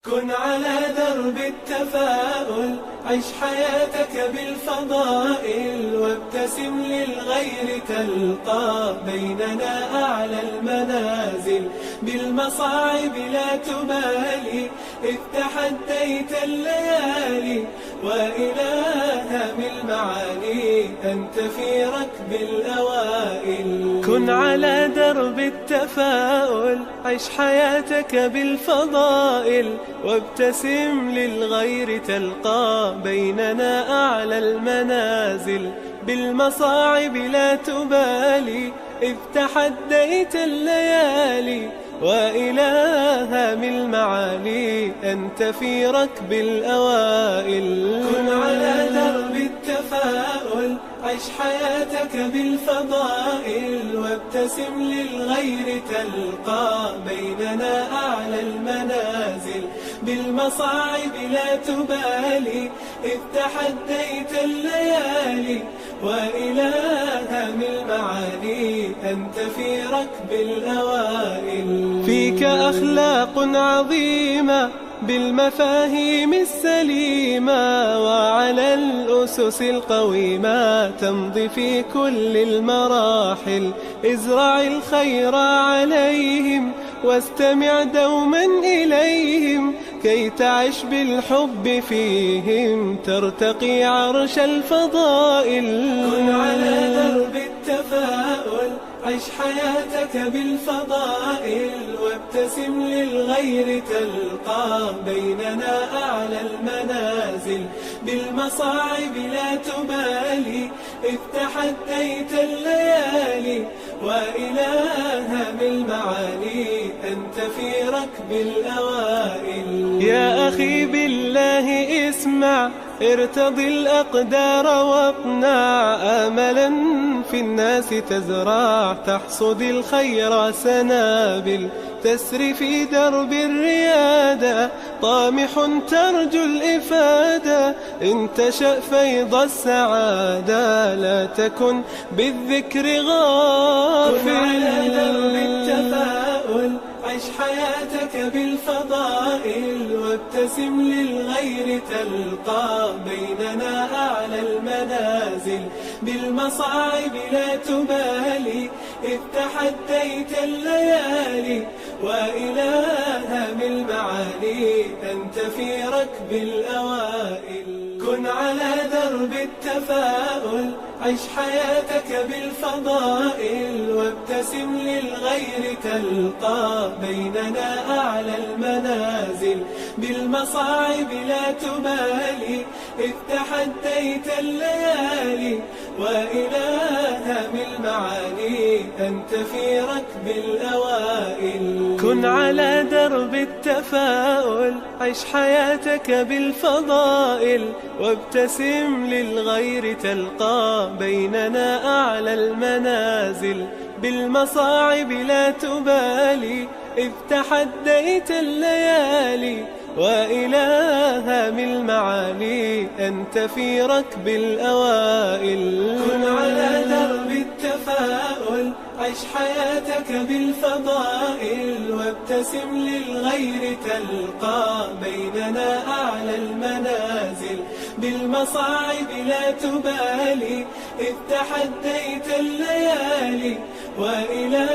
كن على درب التفاؤل، عش حياتك بالفضائل، وابتسم للغير تلقى بيننا أعلى المنازل. بالمصاعب لا تبالي، إذ تحديت الليالي، وإلى هم المعالي أنت في ركب الأوائل. كن على درب التفاؤل، عش حياتك بالفضائل، وابتسم للغير تلقى بيننا أعلى المنازل. بالمصاعب لا تبالي، إذ تحديت الليالي، وإلى هم المعالي أنت في ركب الأوائل. كن على درب التفاؤل، عش حياتك بالفضائل، وابتسم للغير تلقى بيننا أعلى المنازل. بالمصاعب لا تبالي، إذ تحديت الليالي، وإلى هم المعالي أنت في ركب الأوائل. فيك أخلاق عظيمة بالمفاهيم السليمة، وعلى الأسس القويمة تمضي في كل المراحل. ازرع الخير عليهم، واستمع دوما إليهم، كي تعش بالحب فيهم ترتقي عرش الفضائل. كن على درب التفاؤل، عش حياتك بالفضائل، وابتسم للغير تلقى بيننا أعلى المنازل. بالمصاعب لا تبالي، إذ تحديت الليالي، وإلى هم المعالي أنت في ركب الأوائل. يا أخي بالله اسمع، ارتضي الأقدار واقنع، آملا في الناس تزرع، تحصد الخير سنابل. تسري في درب الريادة، طامح ترجو الإفادة، إن تشأ فيض السعادة، لا تكن بالذكر غافل. كن على درب التفاؤل، عش حياتك بالفضائل، وابتسم للغير تلقى بيننا أعلى المنازل. بالمصاعب لا تبالي، إذ تحديت الليالي، وإلى هم المعالي أنت في ركب الأوائل. كن على درب التفاؤل، عش حياتك بالفضائل، وابتسم للغير تلقى بيننا أعلى المنازل. بالمصاعب لا تبالي، إذ تحديت الليالي، وإلى هم المعالي أنت في ركب الأوائل. كن على درب التفاؤل، عش حياتك بالفضائل، وابتسم للغير تلقى بيننا أعلى المنازل. بالمصاعب لا تبالي، إذ تحديت الليالي، وإلى هم المعالي أنت في ركب الأوائل. كن على درب التفاؤل، عش حياتك بالفضائل، وابتسم للغير تلقى بيننا أعلى المنازل. بالمصاعب لا تبالي، إذ تحديت الليالي، وإلى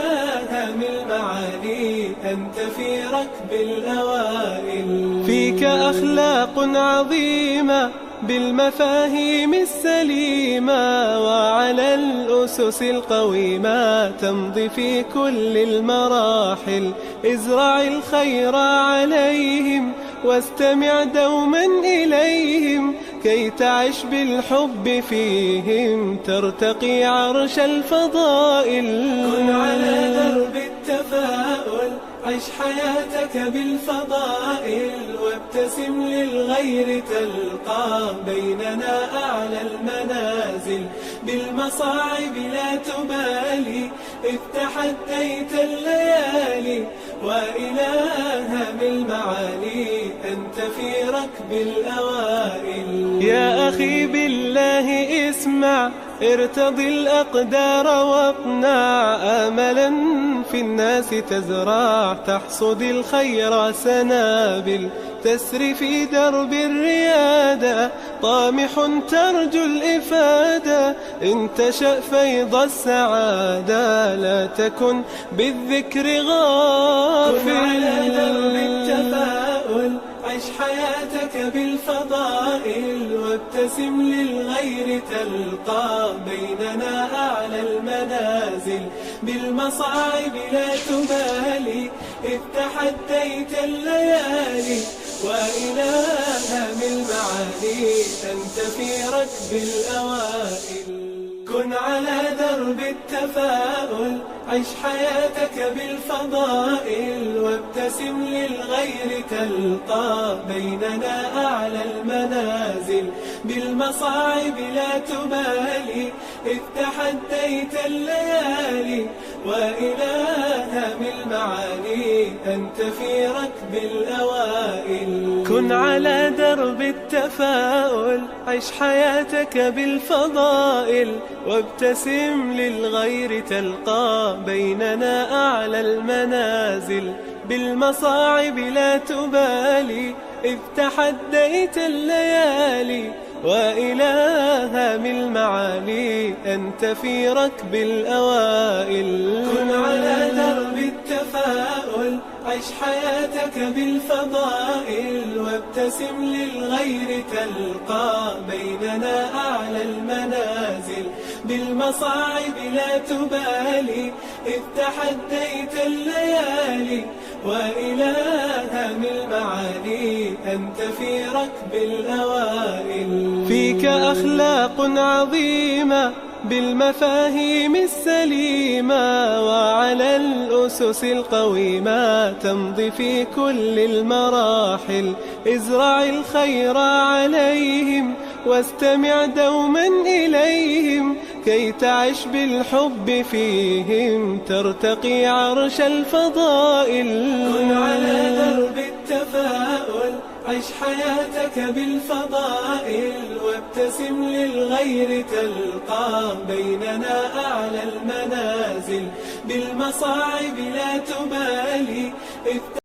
هم المعالي أنت في ركب الأوائل. فيك أخلاق عظيمة بالمفاهيم السليمة، وعلى الأسس القويمة تمضي في كل المراحل. ازرع الخير عليهم، واستمع دوما إليهم، كي تعش بالحب فيهم ترتقي عرش الفضائل. كن على درب التفاؤل، عش حياتك بالفضائل، وابتسم للغير تلقى بيننا أعلى المنازل. بالمصاعب لا تبالي، إذ تحديت الليالي، وإلى هم المعالي أنت في ركب الأوائل. يا أخي بالله اسمع، ارتضي الأقدار واقنع، آملا في الناس تزرع، تحصد الخير سنابل، تسري في درب الريادة، طامح ترجو الإفادة، إن تشأ فيض السعادة، لا تكن بالذكر غافل. كن على درب التفاؤل، عش حياتك بالفضائل، وابتسم للغير تلقى، بيننا أعلى المنازل، بالمصاعب لا تبالي، إذ تحديت الليالي، وإلى هام المعالي أنت في ركب الأوائل. كن على درب التفاؤل، عش حياتك بالفضائل، وابتسم للغير تلقى، بيننا أعلى المنازل، بالمصاعب لا تبالي، إذ تحديت الليالي، وإلى هام المعالي أنت في ركب الأوائل. كن على درب التفاؤل، عش حياتك بالفضائل، وابتسم للغير تلقى، بيننا أعلى المنازل، بالمصاعب لا تبالي، إذ تحديت الليالي، وإلى هام المعالي أنت في ركب الأوائل. كن على درب التفاؤل، عش حياتك بالفضائل، وابتسم للغير تلقى، بيننا أعلى المنازل، بالمصاعب لا تبالي، إذ تحديت الليالي، وإلى هام المعالي أنت في ركب الأوائل. فيك أخلاق عظيمة بالمفاهيم السليمة، وعلى الأسس القويمة تمضي في كل المراحل، ازرع الخير عليهم، واستمع دوما إليهم، كي تعش بالحب فيهم، ترتقي عرش الفضائل. كن على درب التفاؤل، عش حياتك بالفضائل، وابتسم للغير تلقى، بيننا أعلى المنازل، بالمصاعب لا تبالي،